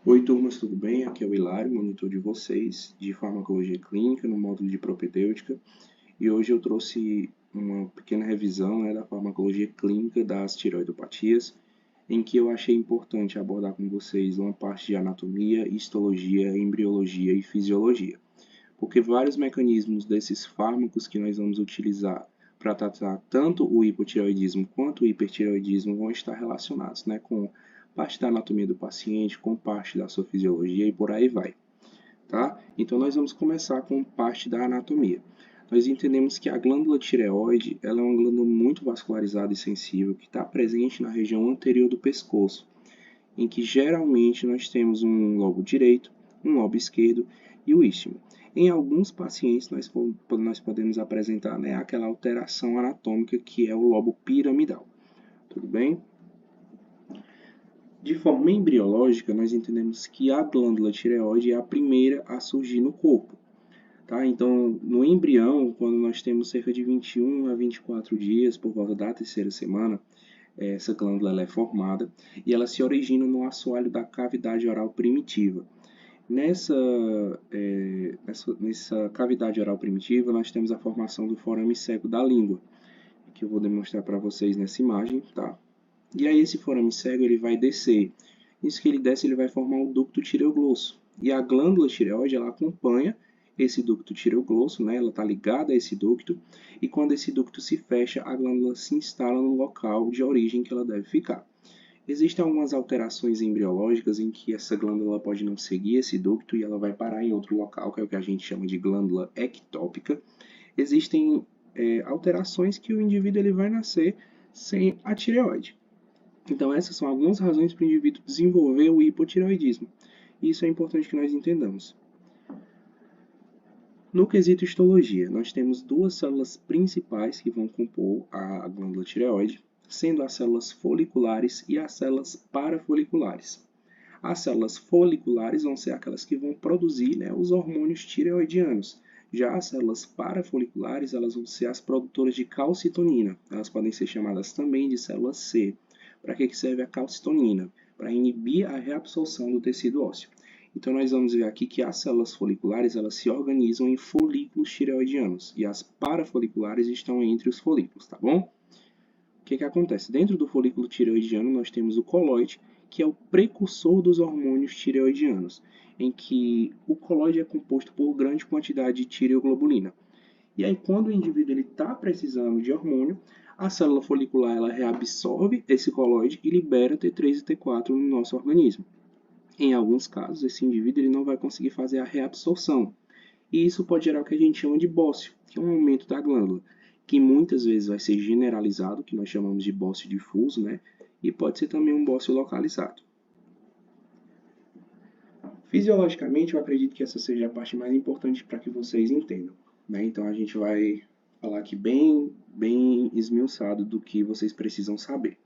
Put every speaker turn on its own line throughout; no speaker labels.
Oi, turmas, tudo bem? Aqui é o Hilário, monitor de vocês de farmacologia clínica no módulo de propedêutica. E hoje eu trouxe uma pequena revisão, da farmacologia clínica das tireoidopatias, em que eu achei importante abordar com vocês uma parte de anatomia, histologia, embriologia e fisiologia. Porque vários mecanismos desses fármacos que nós vamos utilizar para tratar tanto o hipotireoidismo quanto o hipertireoidismo vão estar relacionados, com parte da anatomia do paciente, com parte da sua fisiologia e por aí vai, tá? Então nós vamos começar com parte da anatomia. Nós entendemos que a glândula tireoide ela é uma glândula muito vascularizada e sensível que está presente na região anterior do pescoço, em que geralmente nós temos um lobo direito, um lobo esquerdo e o istmo. Em alguns pacientes nós podemos apresentar aquela alteração anatômica que é o lobo piramidal. Tudo bem? De forma embriológica, nós entendemos que a glândula tireoide é a primeira a surgir no corpo. Tá? Então, no embrião, quando nós temos cerca de 21 a 24 dias, por volta da terceira semana, essa glândula ela é formada e ela se origina no assoalho da cavidade oral primitiva. Nessa cavidade oral primitiva, nós temos a formação do forame seco da língua, que eu vou demonstrar para vocês nessa imagem, tá? E aí esse forame cego ele vai descer. Isso que ele desce, ele vai formar o ducto tireoglosso. E a glândula tireoide ela acompanha esse ducto tireoglosso, Ela está ligada a esse ducto e quando esse ducto se fecha, a glândula se instala no local de origem que ela deve ficar. Existem algumas alterações embriológicas em que essa glândula pode não seguir esse ducto e ela vai parar em outro local, que é o que a gente chama de glândula ectópica. Existem alterações que o indivíduo ele vai nascer sem a tireoide. Então, essas são algumas razões para o indivíduo desenvolver o hipotireoidismo. E isso é importante que nós entendamos. No quesito histologia, nós temos duas células principais que vão compor a glândula tireoide, sendo as células foliculares e as células parafoliculares. As células foliculares vão ser aquelas que vão produzir os hormônios tireoidianos. Já as células parafoliculares elas vão ser as produtoras de calcitonina. Elas podem ser chamadas também de células C. Para que serve a calcitonina? Para inibir a reabsorção do tecido ósseo. Então, nós vamos ver aqui que as células foliculares elas se organizam em folículos tireoidianos e as parafoliculares estão entre os folículos, tá bom? O que acontece? Dentro do folículo tireoidiano, nós temos o colóide, que é o precursor dos hormônios tireoidianos, em que o colóide é composto por grande quantidade de tireoglobulina. E aí, quando o indivíduo está precisando de hormônio, a célula folicular ela reabsorve esse colóide e libera T3 e T4 no nosso organismo. Em alguns casos, esse indivíduo ele não vai conseguir fazer a reabsorção. E isso pode gerar o que a gente chama de bócio, que é um aumento da glândula, que muitas vezes vai ser generalizado, que nós chamamos de bócio difuso, E pode ser também um bócio localizado. Fisiologicamente, eu acredito que essa seja a parte mais importante para que vocês entendam, Então a gente vai falar aqui bem esmiuçado do que vocês precisam saber.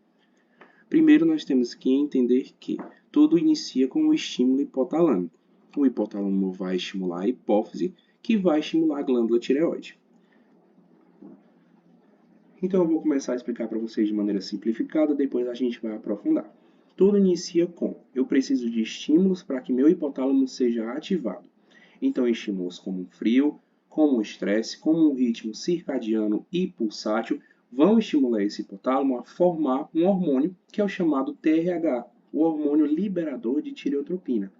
Primeiro, nós temos que entender que tudo inicia com o estímulo hipotalâmico. O hipotálamo vai estimular a hipófise, que vai estimular a glândula tireoide. Então eu vou começar a explicar para vocês de maneira simplificada, depois a gente vai aprofundar. Tudo inicia com: eu preciso de estímulos para que meu hipotálamo seja ativado. Então estímulos como o frio, como o estresse, como um ritmo circadiano e pulsátil vão estimular esse hipotálamo a formar um hormônio que é o chamado TRH, o hormônio liberador de tireotropina.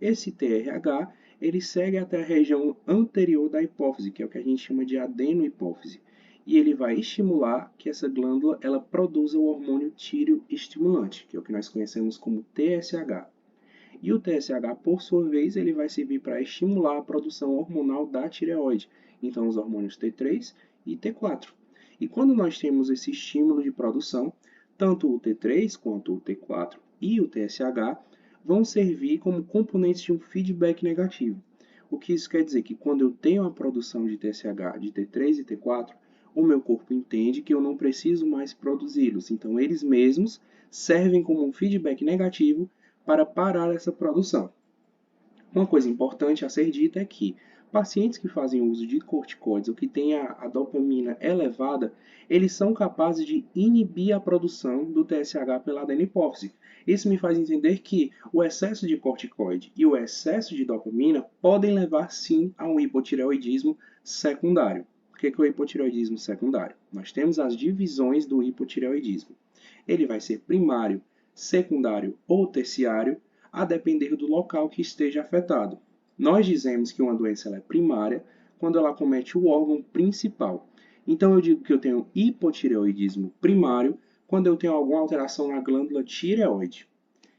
Esse TRH ele segue até a região anterior da hipófise, que é o que a gente chama de adenohipófise, e ele vai estimular que essa glândula ela produza o hormônio tireoestimulante, que é o que nós conhecemos como TSH. E o TSH, por sua vez, ele vai servir para estimular a produção hormonal da tireoide, então os hormônios T3 e T4. E quando nós temos esse estímulo de produção, tanto o T3 quanto o T4 e o TSH vão servir como componentes de um feedback negativo. O que isso quer dizer? Que quando eu tenho a produção de TSH, de T3 e T4, o meu corpo entende que eu não preciso mais produzi-los. Então, eles mesmos servem como um feedback negativo para parar essa produção. Uma coisa importante a ser dita é que, Pacientes que fazem uso de corticoides ou que têm a dopamina elevada, eles são capazes de inibir a produção do TSH pela adenipófise. Isso me faz entender que o excesso de corticoide e o excesso de dopamina podem levar sim a um hipotireoidismo secundário. O que é o hipotireoidismo secundário? Nós temos as divisões do hipotireoidismo. Ele vai ser primário, secundário ou terciário, a depender do local que esteja afetado. Nós dizemos que uma doença ela é primária quando ela acomete o órgão principal. Então, eu digo que eu tenho hipotireoidismo primário quando eu tenho alguma alteração na glândula tireoide.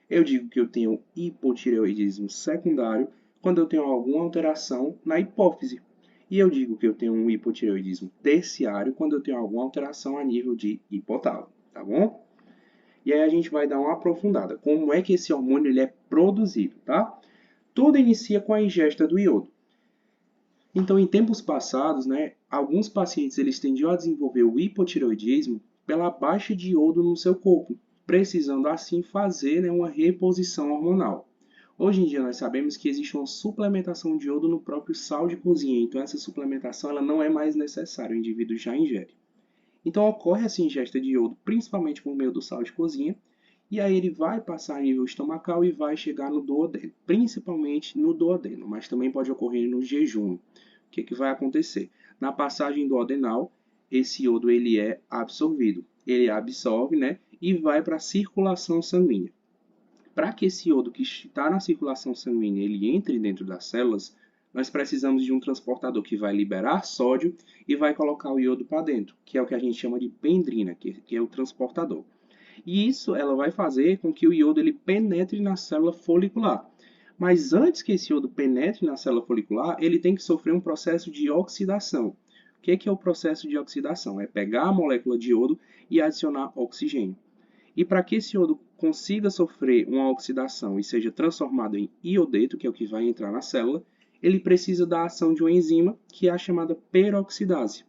Eu digo que eu tenho hipotireoidismo secundário quando eu tenho alguma alteração na hipófise. E eu digo que eu tenho um hipotireoidismo terciário quando eu tenho alguma alteração a nível de hipotálamo, tá bom? E aí a gente vai dar uma aprofundada. Como é que esse hormônio ele é produzido, tá? Tudo inicia com a ingesta do iodo. Então, em tempos passados, alguns pacientes eles tendiam a desenvolver o hipotireoidismo pela baixa de iodo no seu corpo, precisando assim fazer uma reposição hormonal. Hoje em dia nós sabemos que existe uma suplementação de iodo no próprio sal de cozinha, então essa suplementação ela não é mais necessária, o indivíduo já ingere. Então ocorre essa ingesta de iodo principalmente por meio do sal de cozinha, e aí ele vai passar a nível estomacal e vai chegar no duodeno, principalmente no duodeno, mas também pode ocorrer no jejum. O que vai acontecer? Na passagem duodenal, esse iodo ele é absorvido. Ele absorve, e vai para a circulação sanguínea. Para que esse iodo que está na circulação sanguínea ele entre dentro das células, nós precisamos de um transportador que vai liberar sódio e vai colocar o iodo para dentro, que é o que a gente chama de pendrina, que é o transportador. E isso ela vai fazer com que o iodo ele penetre na célula folicular. Mas antes que esse iodo penetre na célula folicular, ele tem que sofrer um processo de oxidação. O que é o processo de oxidação? É pegar a molécula de iodo e adicionar oxigênio. E para que esse iodo consiga sofrer uma oxidação e seja transformado em iodeto, que é o que vai entrar na célula, ele precisa da ação de uma enzima, que é a chamada peroxidase.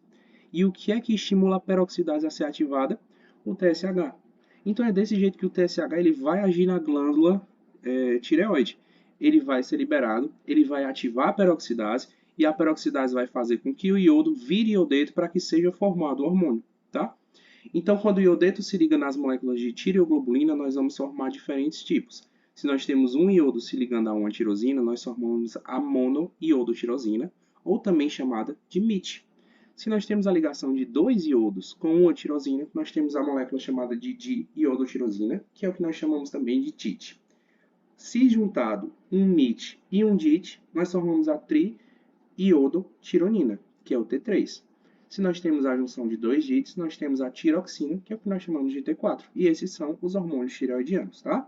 E o que é que estimula a peroxidase a ser ativada? O TSH. Então é desse jeito que o TSH ele vai agir na glândula tireoide. Ele vai ser liberado, ele vai ativar a peroxidase e a peroxidase vai fazer com que o iodo vire iodeto para que seja formado o hormônio, tá? Então, quando o iodeto se liga nas moléculas de tireoglobulina, nós vamos formar diferentes tipos. Se nós temos um iodo se ligando a uma tirosina, nós formamos a monoiodotirosina, ou também chamada de MIT. Se nós temos a ligação de dois iodos com uma tirosina, nós temos a molécula chamada de diiodotirosina, que é o que nós chamamos também de TIT. Se juntado um MIT e um DIT, nós formamos a triiodotironina, que é o T3. Se nós temos a junção de dois DITs, nós temos a tiroxina, que é o que nós chamamos de T4. E esses são os hormônios tireoidianos, tá?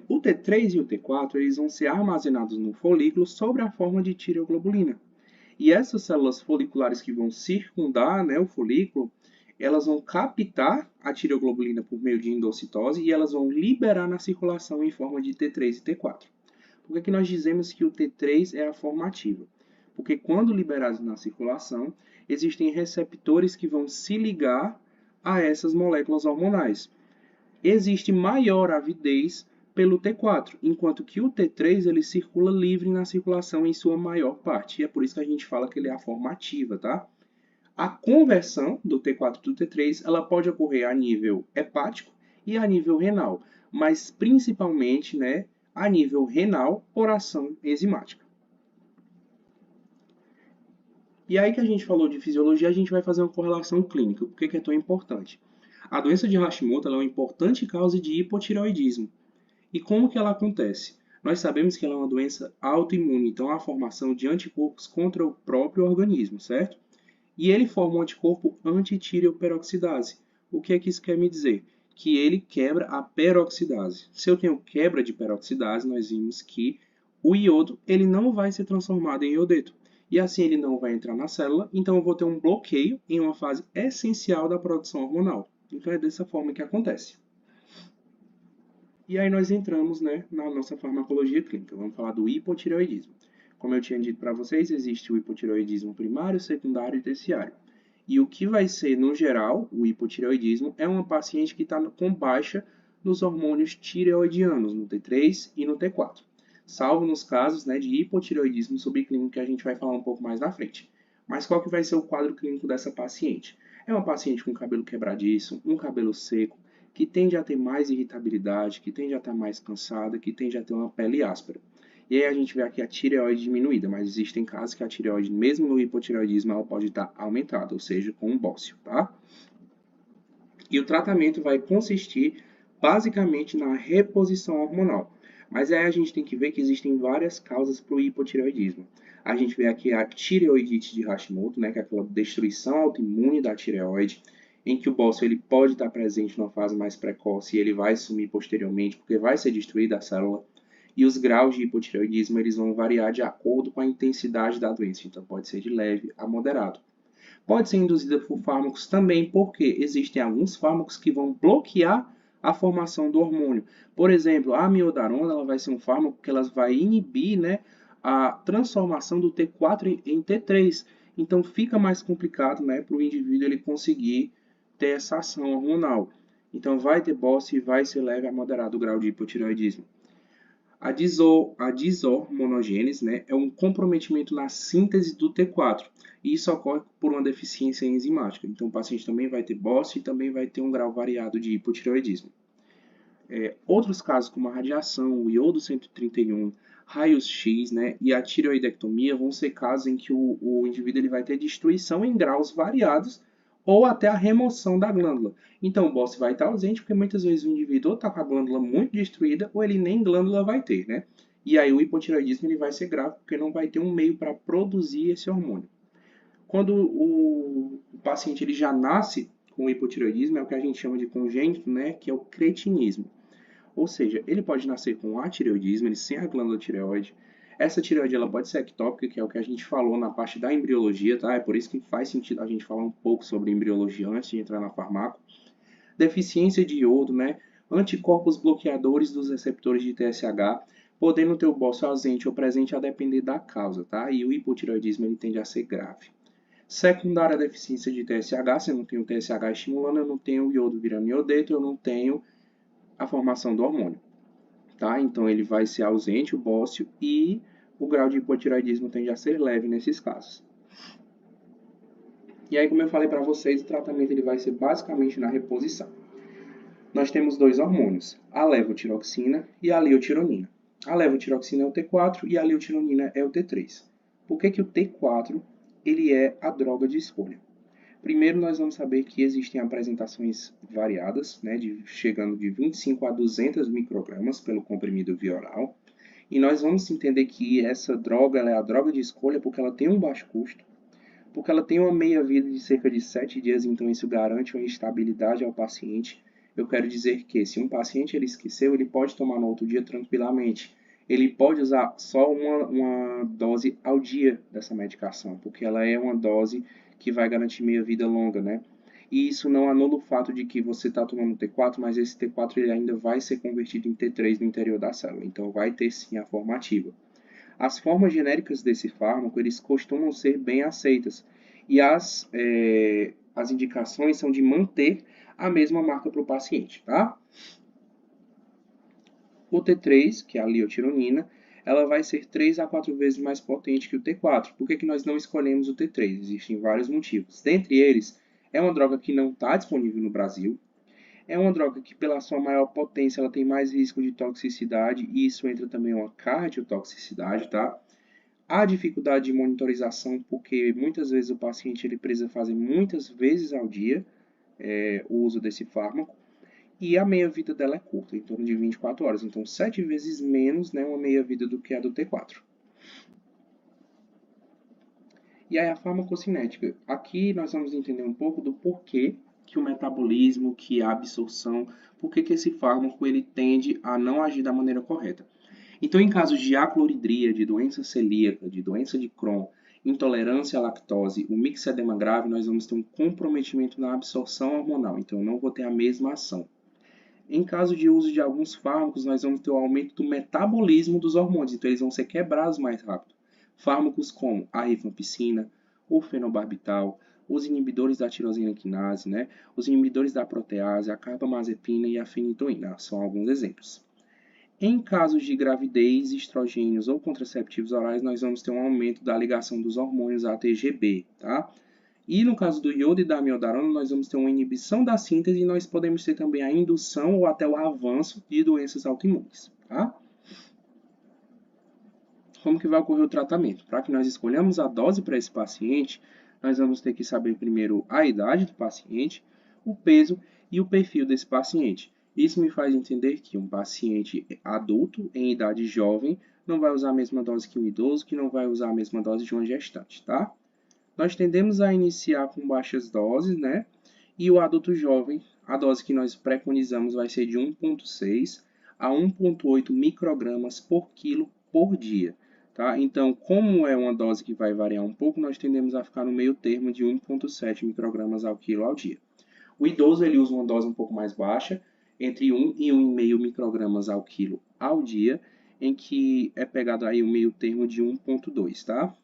O T3 e o T4 eles vão ser armazenados no folículo sob a forma de tireoglobulina. E essas células foliculares que vão circundar o folículo, elas vão captar a tireoglobulina por meio de endocitose e elas vão liberar na circulação em forma de T3 e T4. Por que nós dizemos que o T3 é a forma ativa? Porque quando liberados na circulação, existem receptores que vão se ligar a essas moléculas hormonais. Existe maior avidez pelo T4, enquanto que o T3 ele circula livre na circulação em sua maior parte. E é por isso que a gente fala que ele é a forma ativa, tá? A conversão do T4 e do T3 ela pode ocorrer a nível hepático e a nível renal, mas principalmente a nível renal por ação enzimática. E aí que a gente falou de fisiologia, a gente vai fazer uma correlação clínica. Por que é tão importante? A doença de Hashimoto é uma importante causa de hipotireoidismo. E como que ela acontece? Nós sabemos que ela é uma doença autoimune, então há a formação de anticorpos contra o próprio organismo, certo? E ele forma um anticorpo anti-tireoperoxidase. O que é que isso quer me dizer? Que ele quebra a peroxidase. Se eu tenho quebra de peroxidase, nós vimos que o iodo ele não vai ser transformado em iodeto. E assim ele não vai entrar na célula, então eu vou ter um bloqueio em uma fase essencial da produção hormonal. Então é dessa forma que acontece. E aí nós entramos na nossa farmacologia clínica. Vamos falar do hipotireoidismo. Como eu tinha dito para vocês, existe o hipotireoidismo primário, secundário e terciário. E o que vai ser, no geral, o hipotireoidismo é uma paciente que está com baixa nos hormônios tireoidianos, no T3 e no T4. salvo nos casos, né, de hipotireoidismo subclínico, que a gente vai falar um pouco mais na frente. Mas qual que vai ser o quadro clínico dessa paciente? É uma paciente com cabelo quebradiço, um cabelo seco, que tende a ter mais irritabilidade, que tende a estar mais cansada, que tende a ter uma pele áspera. E aí a gente vê aqui a tireoide diminuída, mas existem casos que a tireoide, mesmo no hipotireoidismo, ela pode estar aumentada, ou seja, com um bócio, tá? E o tratamento vai consistir basicamente na reposição hormonal. Mas aí a gente tem que ver que existem várias causas para o hipotireoidismo. A gente vê aqui a tireoidite de Hashimoto, né, que é aquela destruição autoimune da tireoide, em que o bócio ele pode estar presente numa fase mais precoce e ele vai sumir posteriormente, porque vai ser destruída a célula. E os graus de hipotireoidismo eles vão variar de acordo com a intensidade da doença, então pode ser de leve a moderado. Pode ser induzida por fármacos também, porque existem alguns fármacos que vão bloquear a formação do hormônio. Por exemplo, a amiodarona ela vai ser um fármaco que ela vai inibir, né, a transformação do T4 em T3. Então fica mais complicado, né, para o indivíduo ele conseguir ter essa ação hormonal. Então vai ter BOS e vai ser leve a moderado o grau de hipotireoidismo. A desormonogênese, né, é um comprometimento na síntese do T4. E isso ocorre por uma deficiência enzimática. Então, o paciente também vai ter BOS e também vai ter um grau variado de hipotireoidismo. Outros casos, como a radiação, o iodo 131, raios X, né, e a tireoidectomia, vão ser casos em que o indivíduo ele vai ter destruição em graus variados ou até a remoção da glândula. Então, o BOS vai estar ausente porque muitas vezes o indivíduo está com a glândula muito destruída ou ele nem glândula vai ter, né? E aí o hipotireoidismo ele vai ser grave porque não vai ter um meio para produzir esse hormônio. Quando o paciente ele já nasce com hipotireoidismo, é o que a gente chama de congênito, né, que é o cretinismo. Ou seja, ele pode nascer com atireoidismo, ele sem a glândula tireoide. Essa tireoide ela pode ser ectópica, que é o que a gente falou na parte da embriologia, tá? É por isso que faz sentido a gente falar um pouco sobre embriologia antes de entrar na farmaco. Deficiência de iodo, né? Anticorpos bloqueadores dos receptores de TSH, podendo ter o bócio ausente ou presente a depender da causa, tá? E o hipotireoidismo ele tende a ser grave. Secundária deficiência de TSH, se eu não tenho TSH estimulando, eu não tenho o iodo virando iodeto, eu não tenho a formação do hormônio. Tá? Então ele vai ser ausente, o bócio, e o grau de hipotireoidismo tende a ser leve nesses casos. E aí, como eu falei para vocês, o tratamento ele vai ser basicamente na reposição. Nós temos dois hormônios, a levotiroxina e a leutironina. A levotiroxina é o T4 e a leutironina é o T3. Por que o T4 ele é a droga de escolha? Primeiro, nós vamos saber que existem apresentações variadas, né, chegando de 25 a 200 microgramas pelo comprimido via oral. E nós vamos entender que essa droga ela é a droga de escolha porque ela tem um baixo custo, porque ela tem uma meia-vida de cerca de 7 dias, então isso garante uma estabilidade ao paciente. Eu quero dizer que se um paciente ele esqueceu, ele pode tomar no outro dia tranquilamente. Ele pode usar só uma dose ao dia dessa medicação, porque ela é uma dose que vai garantir meia-vida longa, né? E isso não anula o fato de que você está tomando T4, mas esse T4 ele ainda vai ser convertido em T3 no interior da célula, então vai ter sim a forma ativa. As formas genéricas desse fármaco, eles costumam ser bem aceitas. E as indicações são de manter a mesma marca para o paciente, tá? O T3, que é a leutironina, ela vai ser 3 a 4 vezes mais potente que o T4. Por que nós não escolhemos o T3? Existem vários motivos. Dentre eles, é uma droga que não está disponível no Brasil. É uma droga que, pela sua maior potência, ela tem mais risco de toxicidade, e isso entra também uma cardiotoxicidade, tá? Há dificuldade de monitorização, porque muitas vezes o paciente ele precisa fazer muitas vezes ao dia o uso desse fármaco, e a meia-vida dela é curta, em torno de 24 horas, então 7 vezes menos, né, uma meia-vida do que a do T4. E aí a farmacocinética. Aqui nós vamos entender um pouco do porquê que o metabolismo, que a absorção, por que esse fármaco ele tende a não agir da maneira correta. Então, em casos de acloridria, de doença celíaca, de doença de Crohn, intolerância à lactose, o mixedema grave, nós vamos ter um comprometimento na absorção hormonal. Então, eu não vou ter a mesma ação. Em caso de uso de alguns fármacos, nós vamos ter o aumento do metabolismo dos hormônios. Então, eles vão ser quebrados mais rápido. Fármacos como a rifampicina, o fenobarbital, os inibidores da tirosina quinase, né? Os inibidores da protease, a carbamazepina e a fenitoína, são alguns exemplos. Em casos de gravidez, estrogênios ou contraceptivos orais, nós vamos ter um aumento da ligação dos hormônios ATGB, tá? E no caso do iodo e da amiodarona, nós vamos ter uma inibição da síntese e nós podemos ter também a indução ou até o avanço de doenças autoimunes, tá? Como que vai ocorrer o tratamento? Para que nós escolhamos a dose para esse paciente, nós vamos ter que saber primeiro a idade do paciente, o peso e o perfil desse paciente. Isso me faz entender que um paciente adulto, em idade jovem, não vai usar a mesma dose que um idoso, que não vai usar a mesma dose de uma gestante, tá? Nós tendemos a iniciar com baixas doses, né? E o adulto jovem, a dose que nós preconizamos vai ser de 1,6 a 1,8 microgramas por quilo por dia. Tá? Então, como é uma dose que vai variar um pouco, nós tendemos a ficar no meio termo de 1,7 microgramas ao quilo ao dia. O idoso ele usa uma dose um pouco mais baixa, entre 1 e 1,5 microgramas ao quilo ao dia, em que é pegado aí o meio termo de 1,2, tá?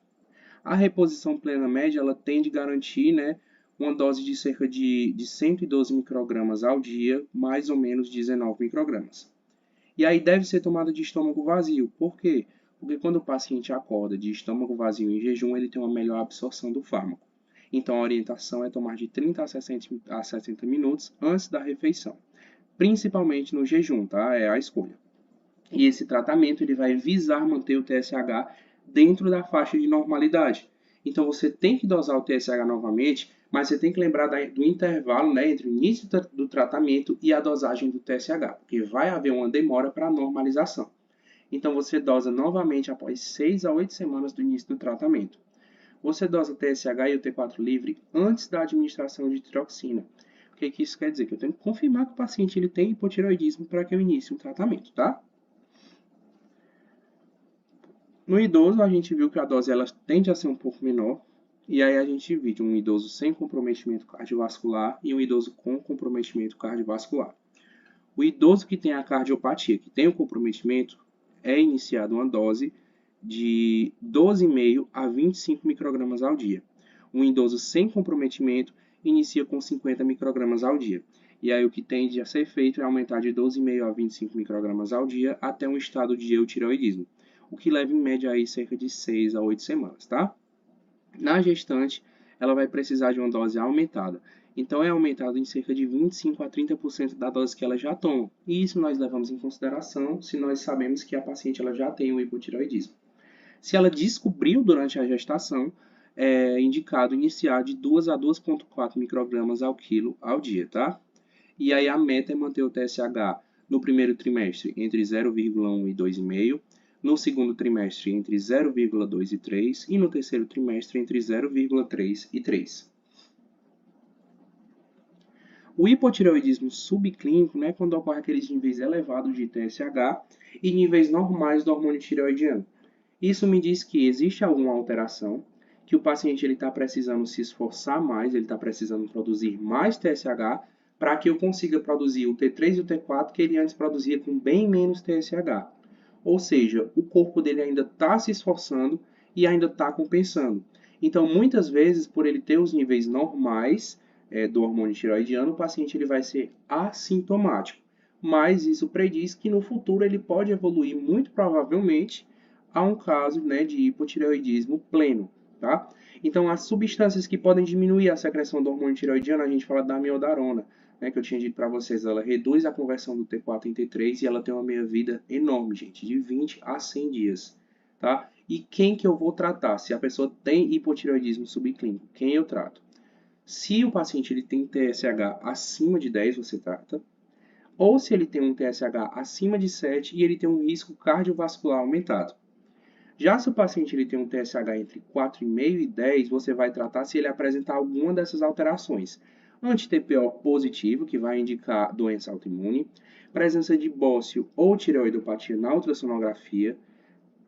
A reposição plena média ela tende a garantir, né, uma dose de cerca de 112 microgramas ao dia, mais ou menos 19 microgramas. E aí deve ser tomada de estômago vazio. Por quê? Porque quando o paciente acorda de estômago vazio em jejum, ele tem uma melhor absorção do fármaco. Então a orientação é tomar de 30 a 60 minutos antes da refeição, principalmente no jejum, tá? É a escolha. E esse tratamento ele vai visar manter o TSH dentro da faixa de normalidade. Então você tem que dosar o TSH novamente, mas você tem que lembrar do intervalo, né, entre o início do tratamento e a dosagem do TSH, porque vai haver uma demora para a normalização. Então você dosa novamente após 6 a 8 semanas do início do tratamento. Você dosa o TSH e o T4 livre antes da administração de tiroxina. O que isso quer dizer? Que eu tenho que confirmar que o paciente ele tem hipotireoidismo para que eu inicie um tratamento, tá? No idoso, a gente viu que a dose ela tende a ser um pouco menor, e aí a gente divide um idoso sem comprometimento cardiovascular e um idoso com comprometimento cardiovascular. O idoso que tem a cardiopatia, que tem o comprometimento, é iniciado uma dose de 12,5 a 25 microgramas ao dia. Um idoso sem comprometimento inicia com 50 microgramas ao dia. E aí o que tende a ser feito é aumentar de 12,5 a 25 microgramas ao dia até um estado de eutireoidismo, o que leva em média aí cerca de 6 a 8 semanas, tá? Na gestante, ela vai precisar de uma dose aumentada. Então, é aumentado em cerca de 25 a 30% da dose que ela já toma. E isso nós levamos em consideração se nós sabemos que a paciente ela já tem o hipotireoidismo. Se ela descobriu durante a gestação, é indicado iniciar de 2 a 2,4 microgramas ao quilo ao dia, tá? E aí a meta é manter o TSH no primeiro trimestre entre 0,1 e 2,5, no segundo trimestre entre 0,2 e 3 e no terceiro trimestre entre 0,3 e 3. O hipotireoidismo subclínico, né, quando ocorre aqueles níveis elevados de TSH e níveis normais do hormônio tireoidiano. Isso me diz que existe alguma alteração, que o paciente está precisando se esforçar mais, ele está precisando produzir mais TSH para que eu consiga produzir o T3 e o T4 que ele antes produzia com bem menos TSH. Ou seja, o corpo dele ainda está se esforçando e ainda está compensando. Então, muitas vezes, por ele ter os níveis normais do hormônio tireoidiano, o paciente ele vai ser assintomático. Mas isso prediz que no futuro ele pode evoluir muito provavelmente a um caso, né, de hipotireoidismo pleno, tá? Então, as substâncias que podem diminuir a secreção do hormônio tireoidiano, a gente fala da amiodarona, né, que eu tinha dito para vocês, ela reduz a conversão do T4 em T3 e ela tem uma meia-vida enorme, gente, de 20 a 100 dias, tá? E quem que eu vou tratar? Se a pessoa tem hipotireoidismo subclínico, quem eu trato? Se o paciente ele tem TSH acima de 10, você trata. Ou se ele tem um TSH acima de 7 e ele tem um risco cardiovascular aumentado. Já se o paciente ele tem um TSH entre 4,5 e 10, você vai tratar se ele apresentar alguma dessas alterações. Anti-TPO positivo, que vai indicar doença autoimune, presença de bócio ou tireoidopatia na ultrassonografia,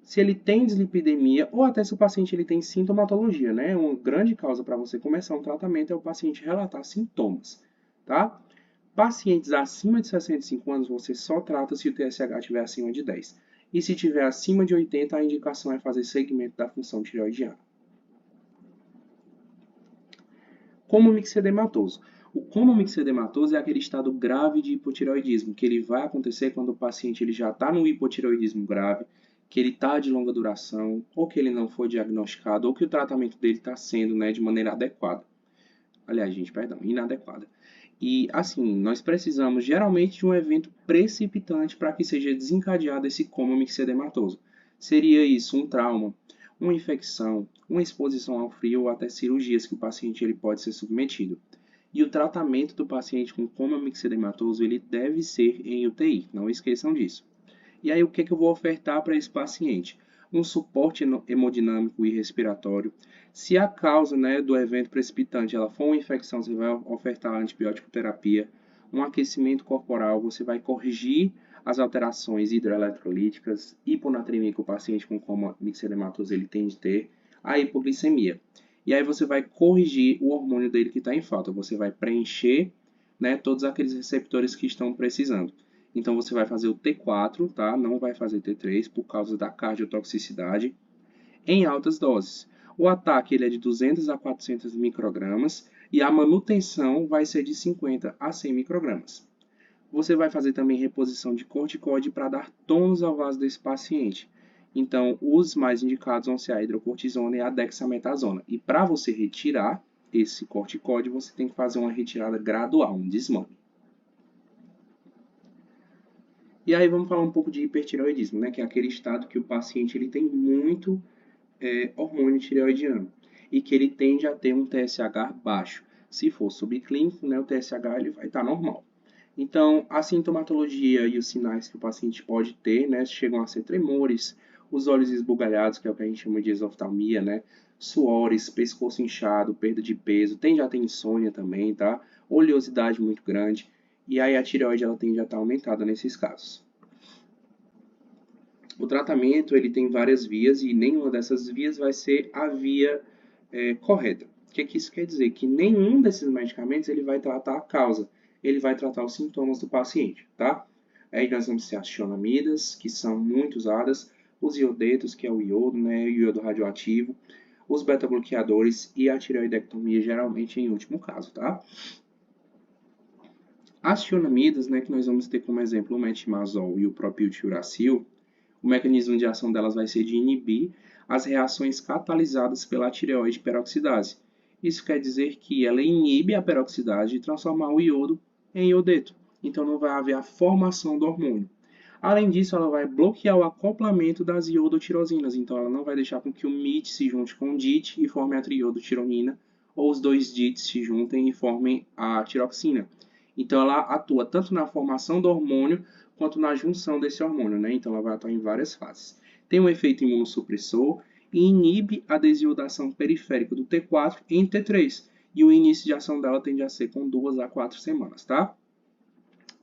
se ele tem dislipidemia ou até se o paciente ele tem sintomatologia, né? Uma grande causa para você começar um tratamento é o paciente relatar sintomas, tá? Pacientes acima de 65 anos, você só trata se o TSH estiver acima de 10. E se estiver acima de 80, a indicação é fazer segmento da função tireoidiana. Como mixedematoso. O comomixedematose é aquele estado grave de hipotireoidismo, que ele vai acontecer quando o paciente ele já está no hipotireoidismo grave, que ele está de longa duração, ou que ele não foi diagnosticado, ou que o tratamento dele está sendo, né, de maneira adequada. Aliás, gente, perdão, inadequada. E, assim, nós precisamos geralmente de um evento precipitante para que seja desencadeado esse coma mixedematoso. Seria isso um trauma, uma infecção, uma exposição ao frio ou até cirurgias que o paciente ele pode ser submetido. E o tratamento do paciente com coma mixedematoso ele deve ser em UTI, não esqueçam disso. E aí, o que eu vou ofertar para esse paciente? Um suporte hemodinâmico e respiratório. Se a causa, né, do evento precipitante ela for uma infecção, você vai ofertar antibiótico terapia, um aquecimento corporal, você vai corrigir as alterações hidroeletrolíticas, hiponatremia que o paciente com coma mixedematoso ele tem de ter, a hipoglicemia. E aí você vai corrigir o hormônio dele que está em falta, você vai preencher, né, todos aqueles receptores que estão precisando. Então você vai fazer o T4, tá? Não vai fazer T3 por causa da cardiotoxicidade em altas doses. O ataque ele é de 200 a 400 microgramas e a manutenção vai ser de 50 a 100 microgramas. Você vai fazer também reposição de corticoide para dar tônus ao vaso desse paciente. Então, os mais indicados vão ser a hidrocortisona e a dexametasona. E para você retirar esse corticoide, você tem que fazer uma retirada gradual, um desmame. E aí vamos falar um pouco de hipertireoidismo, né? Que é aquele estado que o paciente ele tem muito hormônio tireoidiano e que ele tende a ter um TSH baixo. Se for subclínico, né, o TSH ele vai estar normal. Então, a sintomatologia e os sinais que o paciente pode ter, né, chegam a ser tremores, os olhos esbugalhados, que é o que a gente chama de exoftalmia, né, suores, pescoço inchado, perda de peso, tende a ter insônia também, tá? Oleosidade muito grande, e aí a tireoide ela tende a estar aumentada nesses casos. O tratamento ele tem várias vias e nenhuma dessas vias vai ser a via correta. O que isso quer dizer? Que nenhum desses medicamentos ele vai tratar a causa, ele vai tratar os sintomas do paciente, tá? Aí nós vamos ter as cionamidas, que são muito usadas, os iodetos, que é o iodo, né, o iodo radioativo, os beta-bloqueadores e a tireoidectomia, geralmente em último caso, tá? As cionamidas, né, que nós vamos ter como exemplo o metimazol e o propiltiuracil, o mecanismo de ação delas vai ser de inibir as reações catalisadas pela tireoide peroxidase. Isso quer dizer que ela inibe a peroxidase de transformar o iodo em iodeto. Então não vai haver a formação do hormônio. Além disso, ela vai bloquear o acoplamento das iodotirosinas. Então ela não vai deixar com que o MIT se junte com o DIT e forme a triiodotironina, ou os dois DITs se juntem e formem a tiroxina. Então ela atua tanto na formação do hormônio quanto na junção desse hormônio, né? Então ela vai atuar em várias fases. Tem um efeito imunossupressor e inibe a desiodação periférica do T4 em T3. E o início de ação dela tende a ser com 2 a 4 semanas, tá?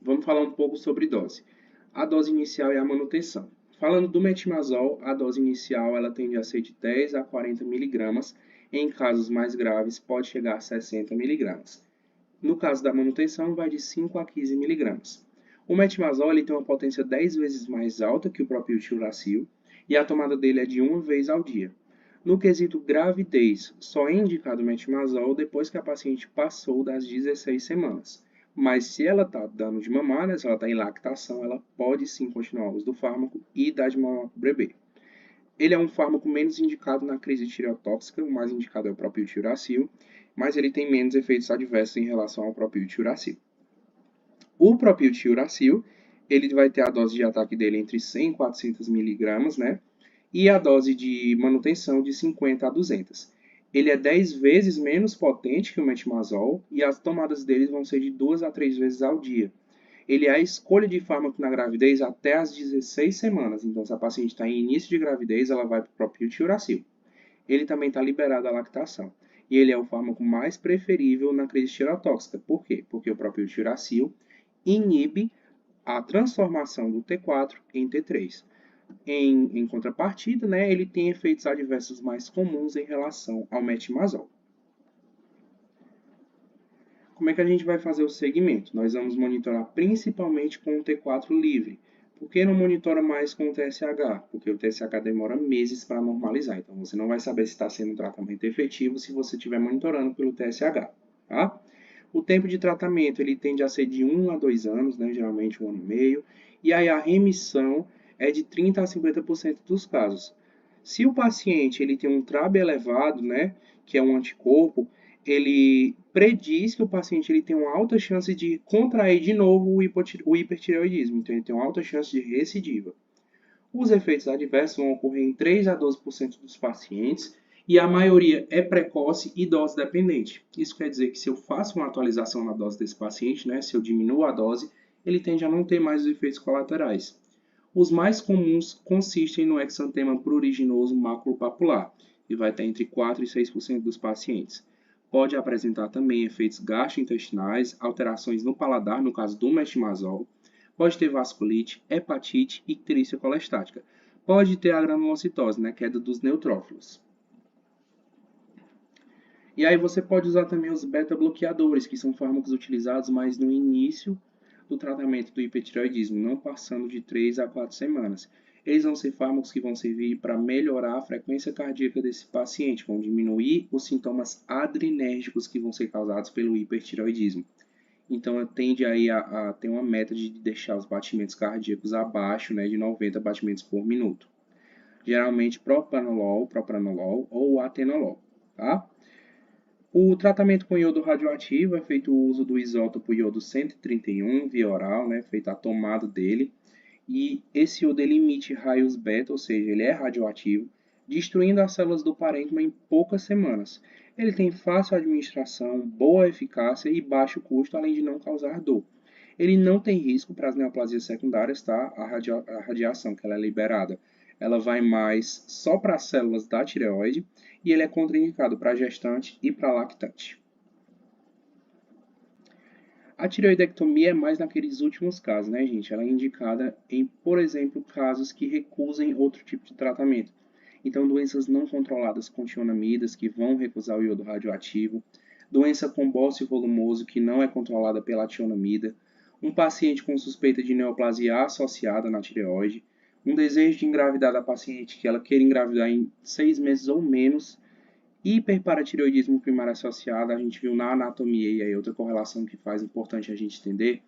Vamos falar um pouco sobre dose. A dose inicial é a manutenção. Falando do metimazol, a dose inicial ela tende a ser de 10 a 40 mg. Em casos mais graves, pode chegar a 60 mg. No caso da manutenção, vai de 5 a 15 mg. O metimazol ele tem uma potência 10 vezes mais alta que o próprio tilracil e a tomada dele é de uma vez ao dia. No quesito gravidez, só é indicado o metimazol depois que a paciente passou das 16 semanas. Mas se ela está dando de mamar, né, se ela está em lactação, ela pode sim continuar o uso do fármaco e dar de mamar para o bebê. Ele é um fármaco menos indicado na crise tireotóxica, o mais indicado é o próprio tilracil, mas ele tem menos efeitos adversos em relação ao próprio tilracil. O propiltiuracil, ele vai ter a dose de ataque dele entre 100 e 400 mg, né? E a dose de manutenção de 50 a 200. Ele é 10 vezes menos potente que o metimazol e as tomadas dele vão ser de 2 a 3 vezes ao dia. Ele é a escolha de fármaco na gravidez até as 16 semanas. Então, se a paciente está em início de gravidez, ela vai para o propiltiuracil. Ele também está liberado à lactação. E ele é o fármaco mais preferível na crise tireotóxica. Por quê? Porque o propiltiuracil inibe a transformação do T4 em T3. Em contrapartida, né, ele tem efeitos adversos mais comuns em relação ao metimazol. Como é que a gente vai fazer o segmento? Nós vamos monitorar principalmente com o T4 livre. Por que não monitora mais com o TSH? Porque o TSH demora meses para normalizar. Então, você não vai saber se está sendo um tratamento efetivo se você estiver monitorando pelo TSH. Tá? O tempo de tratamento ele tende a ser de 1 a 2 anos, né, geralmente 1 ano e meio, e aí a remissão é de 30 a 50% dos casos. Se o paciente ele tem um TRAb elevado, né, que é um anticorpo, ele prediz que o paciente ele tem uma alta chance de contrair de novo o hipertireoidismo, então ele tem uma alta chance de recidiva. Os efeitos adversos vão ocorrer em 3 a 12% dos pacientes e a maioria é precoce e dose dependente. Isso quer dizer que se eu faço uma atualização na dose desse paciente, né, se eu diminuo a dose, ele tende a não ter mais os efeitos colaterais. Os mais comuns consistem no exantema pruriginoso maculopapular, que vai estar entre 4 e 6% dos pacientes. Pode apresentar também efeitos gastrointestinais, alterações no paladar, no caso do metimazol. Pode ter vasculite, hepatite e icterícia colestática. Pode ter a granulocitose, né, queda dos neutrófilos. E aí você pode usar também os beta-bloqueadores, que são fármacos utilizados mais no início do tratamento do hipertireoidismo, não passando de 3 a 4 semanas. Eles vão ser fármacos que vão servir para melhorar a frequência cardíaca desse paciente, vão diminuir os sintomas adrenérgicos que vão ser causados pelo hipertireoidismo. Então, tende aí a ter uma meta de deixar os batimentos cardíacos abaixo, né, de 90 batimentos por minuto. Geralmente, propranolol ou atenolol, tá? O tratamento com iodo radioativo é feito o uso do isótopo iodo 131 via oral, né, feita a tomada dele. E esse iodo ele emite raios beta, ou seja, ele é radioativo, destruindo as células do parênquima em poucas semanas. Ele tem fácil administração, boa eficácia e baixo custo, além de não causar dor. Ele não tem risco para as neoplasias secundárias, tá? A radiação que ela é liberada, ela vai mais só para as células da tireoide e ele é contraindicado para gestante e para lactante. A tireoidectomia é mais naqueles últimos casos, né, gente? Ela é indicada em, por exemplo, casos que recusem outro tipo de tratamento. Então, doenças não controladas com tionamidas, que vão recusar o iodo radioativo, doença com bócio volumoso, que não é controlada pela tionamida, um paciente com suspeita de neoplasia associada na tireoide, um desejo de engravidar da paciente que ela queira engravidar em 6 meses ou menos, hiperparatireoidismo primário associado, a gente viu na anatomia, e aí outra correlação que faz importante a gente entender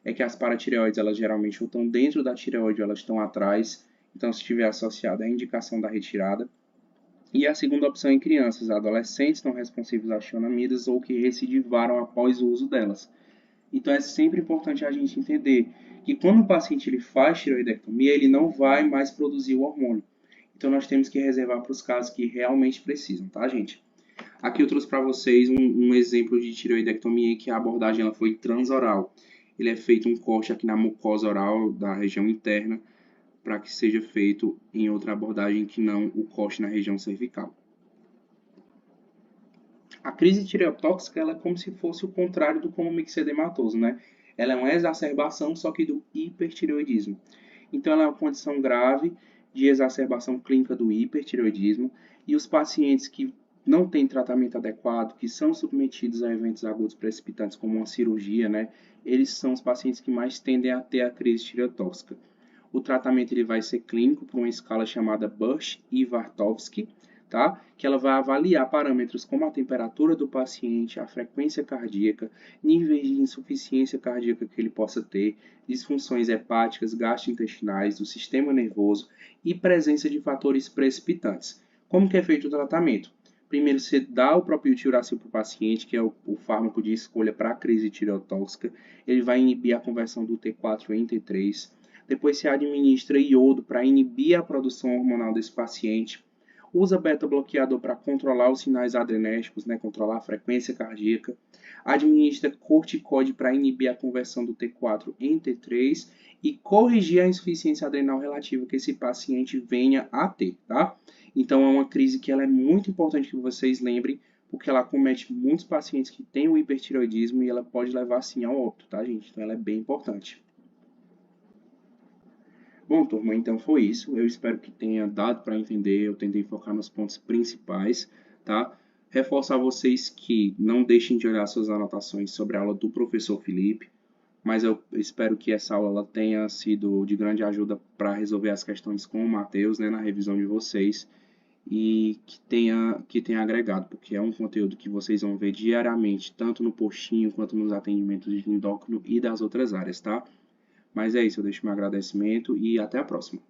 é que as paratireoides, elas geralmente ou estão dentro da tireoide ou elas estão atrás, então se estiver associada, é a indicação da retirada. E a segunda opção em crianças, adolescentes não responsivos às tionamidas ou que recidivaram após o uso delas. Então é sempre importante a gente entender que quando o paciente ele faz tireoidectomia, ele não vai mais produzir o hormônio. Então nós temos que reservar para os casos que realmente precisam, tá, gente? Aqui eu trouxe para vocês um exemplo de tireoidectomia que a abordagem ela foi transoral. Ele é feito um corte aqui na mucosa oral da região interna para que seja feito em outra abordagem que não o corte na região cervical. A crise tireotóxica ela é como se fosse o contrário do coma mixedematoso, né? Ela é uma exacerbação, só que do hipertireoidismo. Então, ela é uma condição grave de exacerbação clínica do hipertireoidismo e os pacientes que não têm tratamento adequado, que são submetidos a eventos agudos precipitantes, como uma cirurgia, né? Eles são os pacientes que mais tendem a ter a crise tireotóxica. O tratamento ele vai ser clínico por uma escala chamada Bush e Vartovsky, tá? Que ela vai avaliar parâmetros como a temperatura do paciente, a frequência cardíaca, níveis de insuficiência cardíaca que ele possa ter, disfunções hepáticas, gastrointestinais, do sistema nervoso e presença de fatores precipitantes. Como que é feito o tratamento? Primeiro, você dá o propiltiuracil para o paciente, que é o fármaco de escolha para a crise tireotóxica. Ele vai inibir a conversão do T4 em T3. Depois se administra iodo para inibir a produção hormonal desse paciente. Usa beta-bloqueador para controlar os sinais adrenérgicos, né, controlar a frequência cardíaca. Administra corticoide para inibir a conversão do T4 em T3 e corrigir a insuficiência adrenal relativa que esse paciente venha a ter, tá? Então é uma crise que ela é muito importante que vocês lembrem, porque ela acomete muitos pacientes que têm o hipertireoidismo e ela pode levar sim ao óbito, tá, gente? Então ela é bem importante. Bom, turma, então foi isso. Eu espero que tenha dado para entender. Eu tentei focar nos pontos principais, tá? Reforçar vocês que não deixem de olhar suas anotações sobre a aula do professor Felipe, mas eu espero que essa aula ela tenha sido de grande ajuda para resolver as questões com o Matheus, né, na revisão de vocês. e que tenha agregado, porque é um conteúdo que vocês vão ver diariamente, tanto no postinho quanto nos atendimentos de endócrino e das outras áreas, tá? Mas é isso, eu deixo meu agradecimento e até a próxima.